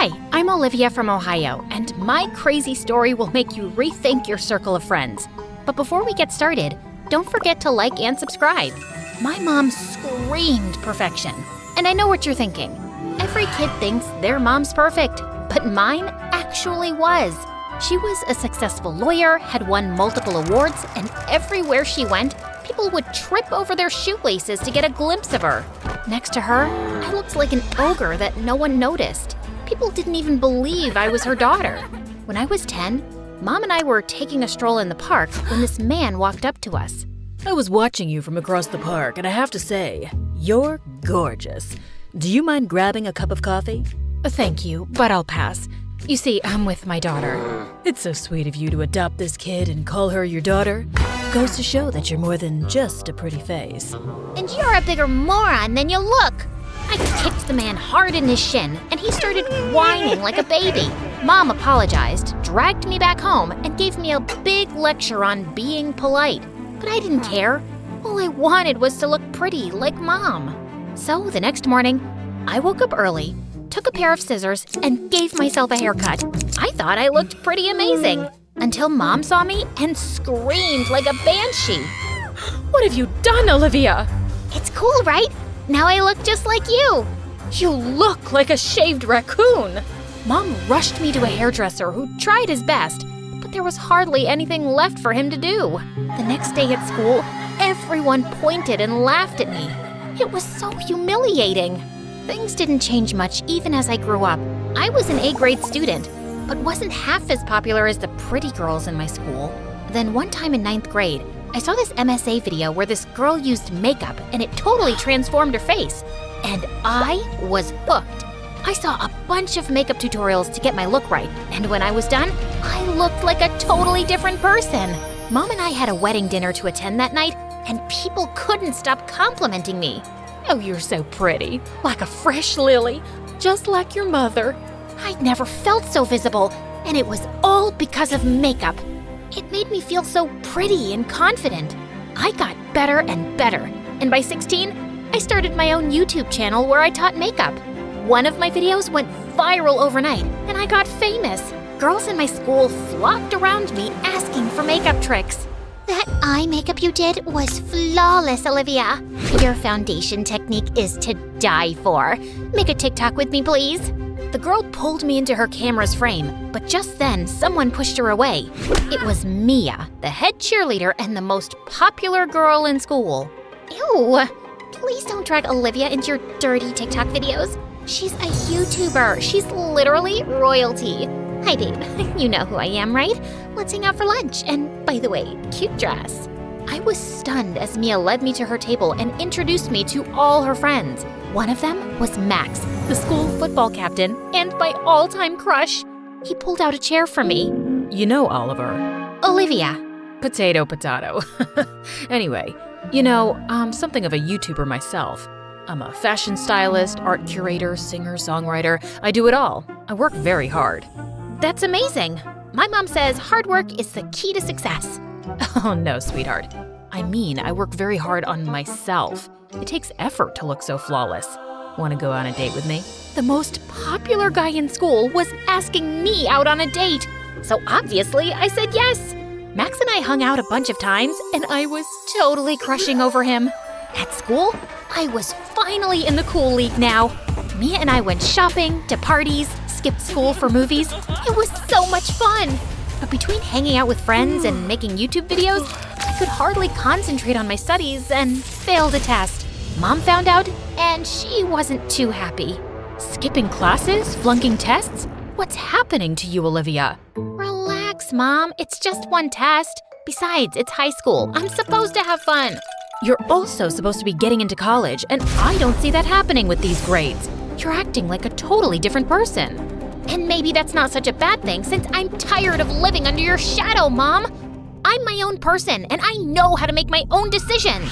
Hi, I'm Olivia from Ohio, and my crazy story will make you rethink your circle of friends. But before we get started, don't forget to like and subscribe. My mom screamed perfection, and I know what you're thinking. Every kid thinks their mom's perfect, but mine actually was. She was a successful lawyer, had won multiple awards, and everywhere she went, people would trip over their shoelaces to get a glimpse of her. Next to her, I looked like an ogre that no one noticed. People didn't even believe I was her daughter. When I was 10, Mom and I were taking a stroll in the park when this man walked up to us. I was watching you from across the park, and I have to say, you're gorgeous. Do you mind grabbing a cup of coffee? Thank you, but I'll pass. You see, I'm with my daughter. It's so sweet of you to adopt this kid and call her your daughter. Goes to show that you're more than just a pretty face. And you're a bigger moron than you look. I kicked the man hard in his shin, and he started whining like a baby. Mom apologized, dragged me back home, and gave me a big lecture on being polite. But I didn't care. All I wanted was to look pretty like Mom. So the next morning, I woke up early, took a pair of scissors, and gave myself a haircut. I thought I looked pretty amazing, until Mom saw me and screamed like a banshee. What have you done, Olivia? It's cool, right? Now I look just like you. You look like a shaved raccoon. Mom rushed me to a hairdresser who tried his best, but there was hardly anything left for him to do. The next day at school, everyone pointed and laughed at me. It was so humiliating. Things didn't change much even as I grew up. I was an A-grade student, but wasn't half as popular as the pretty girls in my school. Then one time in 9th grade, I saw this MSA video where this girl used makeup and it totally transformed her face. And I was hooked. I saw a bunch of makeup tutorials to get my look right, and when I was done, I looked like a totally different person. Mom and I had a wedding dinner to attend that night, and people couldn't stop complimenting me. Oh, you're so pretty, like a fresh lily, just like your mother. I'd never felt so visible, and it was all because of makeup. It made me feel so pretty and confident. I got better and better, and by 16, I started my own YouTube channel where I taught makeup. One of my videos went viral overnight, and I got famous. Girls in my school flocked around me asking for makeup tricks. That eye makeup you did was flawless, Olivia. Your foundation technique is to die for. Make a TikTok with me, please. The girl pulled me into her camera's frame, but just then someone pushed her away. It was Mia, the head cheerleader and the most popular girl in school. Ew, please don't drag Olivia into your dirty TikTok videos. She's a YouTuber. She's literally royalty. Hi, babe. You know who I am, right? Let's hang out for lunch. And by the way, cute dress. I was stunned as Mia led me to her table and introduced me to all her friends. One of them was Max, the school football captain, and my all-time crush. He pulled out a chair for me. You know, Oliver. Olivia. Potato, potato. Anyway, you know, I'm something of a YouTuber myself. I'm a fashion stylist, art curator, singer, songwriter. I do it all. I work very hard. That's amazing. My mom says hard work is the key to success. Oh no, sweetheart. I mean, I work very hard on myself. It takes effort to look so flawless. Want to go on a date with me? The most popular guy in school was asking me out on a date. So obviously, I said yes. Max and I hung out a bunch of times, and I was totally crushing over him. At school, I was finally in the cool league now. Mia and I went shopping, to parties, skipped school for movies. It was so much fun. But between hanging out with friends and making YouTube videos, I could hardly concentrate on my studies and failed a test. Mom found out, and she wasn't too happy. Skipping classes? Flunking tests? What's happening to you, Olivia? Relax, Mom. It's just one test. Besides, it's high school. I'm supposed to have fun. You're also supposed to be getting into college, and I don't see that happening with these grades. You're acting like a totally different person. And maybe that's not such a bad thing since I'm tired of living under your shadow, Mom. I'm my own person, and I know how to make my own decisions.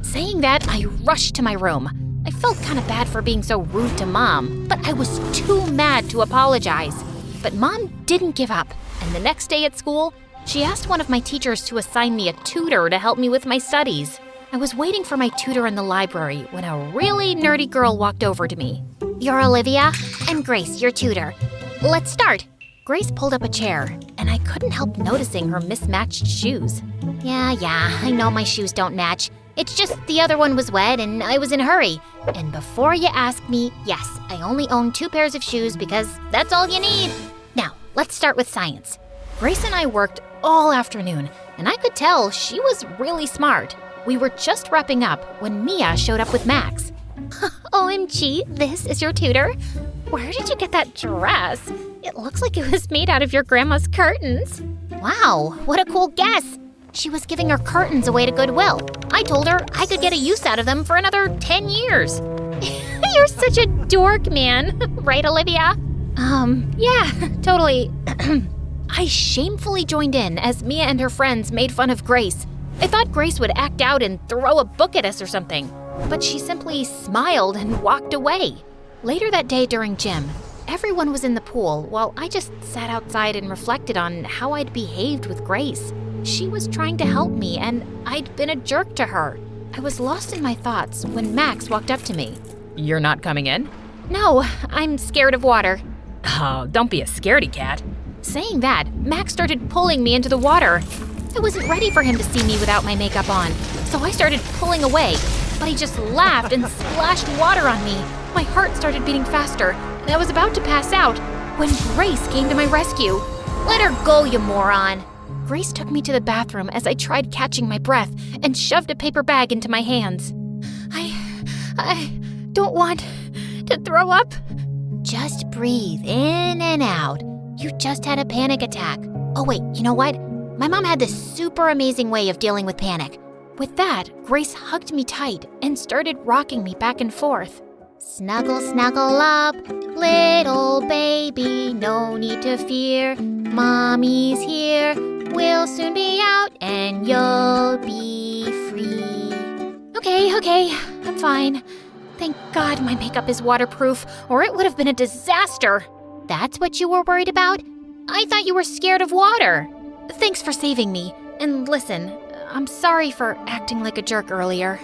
Saying that, I rushed to my room. I felt kind of bad for being so rude to Mom, but I was too mad to apologize. But Mom didn't give up, and the next day at school, she asked one of my teachers to assign me a tutor to help me with my studies. I was waiting for my tutor in the library when a really nerdy girl walked over to me. You're Olivia? I'm Grace, your tutor. let's start. Grace pulled up a chair, and I couldn't help noticing her mismatched shoes. Yeah, I know my shoes don't match. It's just the other one was wet and I was in a hurry. And before you ask me, yes, I only own 2 pairs of shoes because that's all you need. Now, let's start with science. Grace and I worked all afternoon, and I could tell she was really smart. We were just wrapping up when Mia showed up with Max. OMG, this is your tutor? Where did you get that dress? It looks like it was made out of your grandma's curtains. Wow, what a cool guess. She was giving her curtains away to Goodwill. I told her I could get a use out of them for another 10 years. You're such a dork, man. Right, Olivia? Yeah, totally. I shamefully joined in as Mia and her friends made fun of Grace. I thought Grace would act out and throw a book at us or something, but she simply smiled and walked away. Later that day during gym, everyone was in the pool while I just sat outside and reflected on how I'd behaved with Grace. She was trying to help me, and I'd been a jerk to her. I was lost in my thoughts when Max walked up to me. You're not coming in? No, I'm scared of water. Oh, don't be a scaredy cat. Saying that, Max started pulling me into the water. I wasn't ready for him to see me without my makeup on, so I started pulling away, but he just laughed and splashed water on me. My heart started beating faster, and I was about to pass out when Grace came to my rescue. Let her go, you moron. Grace took me to the bathroom as I tried catching my breath and shoved a paper bag into my hands. I don't want to throw up. Just breathe in and out. You just had a panic attack. Oh wait, you know what? My mom had this super amazing way of dealing with panic. With that, Grace hugged me tight and started rocking me back and forth. Snuggle, snuggle up, little baby, no need to fear. Mommy's here, we'll soon be out and you'll be free. Okay, I'm fine. Thank God my makeup is waterproof, or it would have been a disaster. That's what you were worried about? I thought you were scared of water. Thanks for saving me. And listen, I'm sorry for acting like a jerk earlier.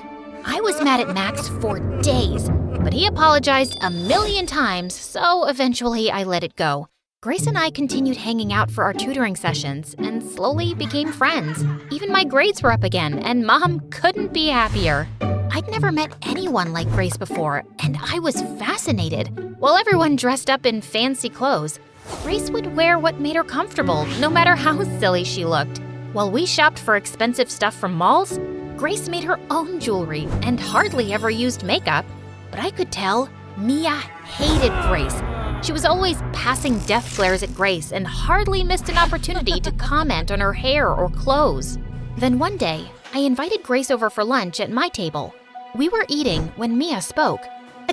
I was mad at Max for days, but he apologized a million times, so eventually I let it go. Grace and I continued hanging out for our tutoring sessions and slowly became friends. Even my grades were up again, and Mom couldn't be happier. I'd never met anyone like Grace before, and I was fascinated. While everyone dressed up in fancy clothes, Grace would wear what made her comfortable, no matter how silly she looked. While we shopped for expensive stuff from malls, Grace made her own jewelry and hardly ever used makeup. But I could tell Mia hated Grace. She was always passing death glares at Grace and hardly missed an opportunity to comment on her hair or clothes. Then one day, I invited Grace over for lunch at my table. We were eating when Mia spoke.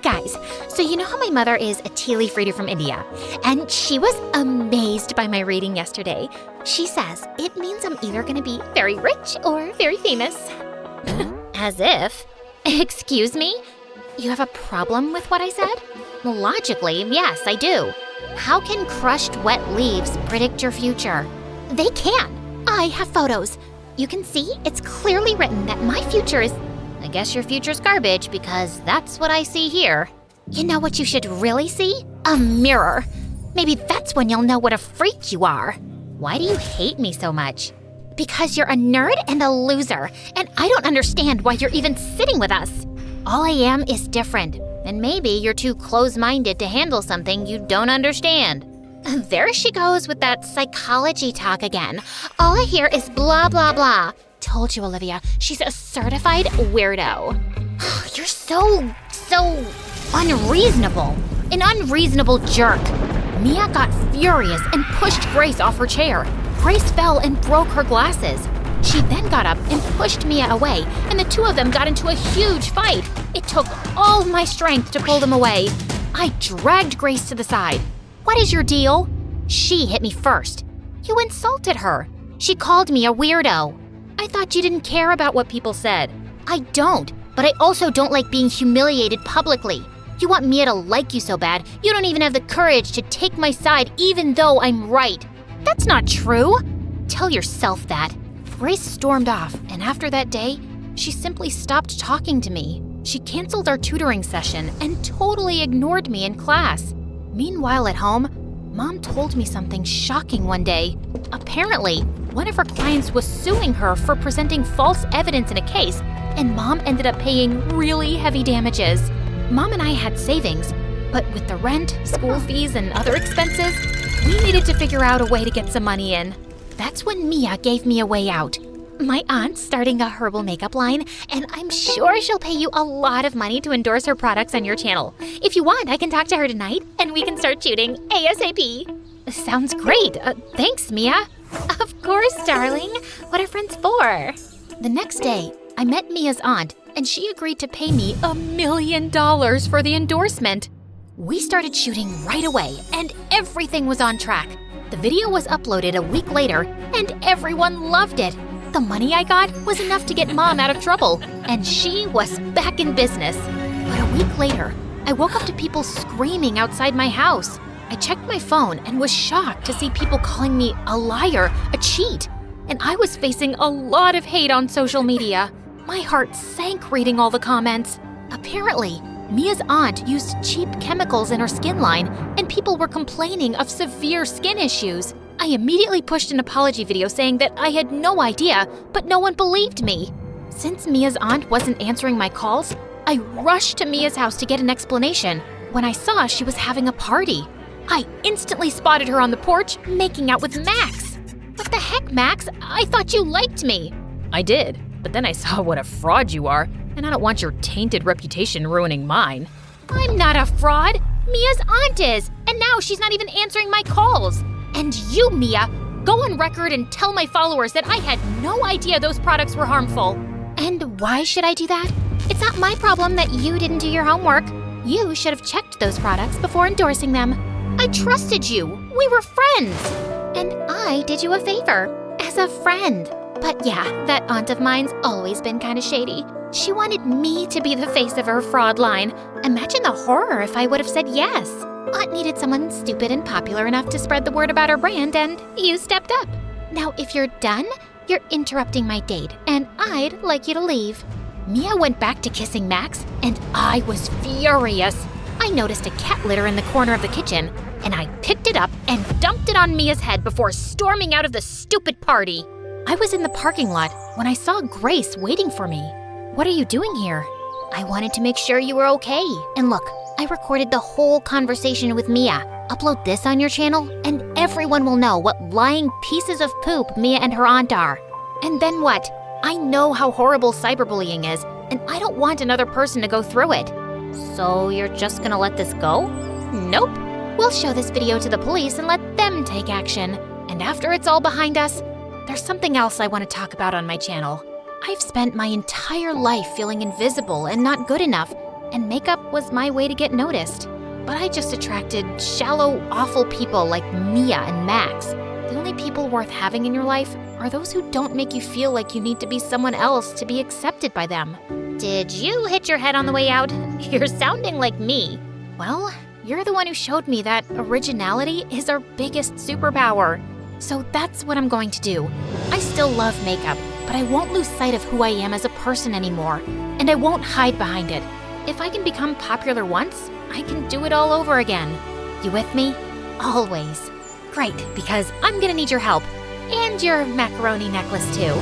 Guys, so you know how my mother is a tea leaf reader from India, and she was amazed by my reading yesterday. She says it means I'm either going to be very rich or very famous. As if. Excuse me? You have a problem with what I said? Logically, yes, I do. How can crushed wet leaves predict your future? They can. I have photos. You can see it's clearly written that my future is... I guess your future's garbage because that's what I see here. You know what you should really see? A mirror. Maybe that's when you'll know what a freak you are. Why do you hate me so much? Because you're a nerd and a loser, and I don't understand why you're even sitting with us. All I am is different, and maybe you're too close-minded to handle something you don't understand. There she goes with that psychology talk again. All I hear is blah, blah, blah. Told you, Olivia, she's a certified weirdo. You're so unreasonable. An unreasonable jerk. Mia got furious and pushed Grace off her chair. Grace fell and broke her glasses. She then got up and pushed Mia away, and the two of them got into a huge fight. It took all my strength to pull them away. I dragged Grace to the side. What is your deal? She hit me first. You insulted her. She called me a weirdo. I thought you didn't care about what people said. I don't, but I also don't like being humiliated publicly. You want Mia to like you so bad, you don't even have the courage to take my side even though I'm right. That's not true. Tell yourself that. Grace stormed off, and after that day, she simply stopped talking to me. She canceled our tutoring session and totally ignored me in class. Meanwhile at home, Mom told me something shocking one day. Apparently, one of her clients was suing her for presenting false evidence in a case, and Mom ended up paying really heavy damages. Mom and I had savings, but with the rent, school fees, and other expenses, we needed to figure out a way to get some money in. That's when Mia gave me a way out. My aunt's starting a herbal makeup line, and I'm sure she'll pay you a lot of money to endorse her products on your channel. If you want, I can talk to her tonight, and we can start shooting ASAP. Sounds great. Thanks, Mia. Of course, darling. What are friends for? The next day, I met Mia's aunt, and she agreed to pay me $1 million for the endorsement. We started shooting right away, and everything was on track. The video was uploaded a week later, and everyone loved it. The money I got was enough to get Mom out of trouble, and she was back in business. But a week later, I woke up to people screaming outside my house. I checked my phone and was shocked to see people calling me a liar, a cheat, and I was facing a lot of hate on social media. My heart sank reading all the comments. Apparently, Mia's aunt used cheap chemicals in her skin line, and people were complaining of severe skin issues. I immediately pushed an apology video saying that I had no idea, but no one believed me. Since Mia's aunt wasn't answering my calls, I rushed to Mia's house to get an explanation when I saw she was having a party. I instantly spotted her on the porch making out with Max. What the heck, Max? I thought you liked me. I did, but then I saw what a fraud you are, and I don't want your tainted reputation ruining mine. I'm not a fraud. Mia's aunt is, and now she's not even answering my calls. And you, Mia, go on record and tell my followers that I had no idea those products were harmful. And why should I do that? It's not my problem that you didn't do your homework. You should have checked those products before endorsing them. I trusted you. We were friends. And I did you a favor as a friend. But yeah, that aunt of mine's always been kind of shady. She wanted me to be the face of her fraud line. Imagine the horror if I would have said yes. Aunt needed someone stupid and popular enough to spread the word about her brand, and you stepped up. Now, if you're done, you're interrupting my date, and I'd like you to leave. Mia went back to kissing Max, and I was furious. I noticed a cat litter in the corner of the kitchen, and I picked it up and dumped it on Mia's head before storming out of the stupid party. I was in the parking lot when I saw Grace waiting for me. What are you doing here? I wanted to make sure you were okay. And look, I recorded the whole conversation with Mia. Upload this on your channel, and everyone will know what lying pieces of poop Mia and her aunt are. And then what? I know how horrible cyberbullying is, and I don't want another person to go through it. So you're just gonna let this go? Nope. We'll show this video to the police and let them take action. And after it's all behind us, there's something else I want to talk about on my channel. I've spent my entire life feeling invisible and not good enough, and makeup was my way to get noticed. But I just attracted shallow, awful people like Mia and Max. The only people worth having in your life are those who don't make you feel like you need to be someone else to be accepted by them. Did you hit your head on the way out? You're sounding like me. Well, you're the one who showed me that originality is our biggest superpower. So that's what I'm going to do. I still love makeup, but I won't lose sight of who I am as a person anymore, and I won't hide behind it. If I can become popular once, I can do it all over again. You with me? Always. Great, because I'm gonna need your help. And your macaroni necklace too.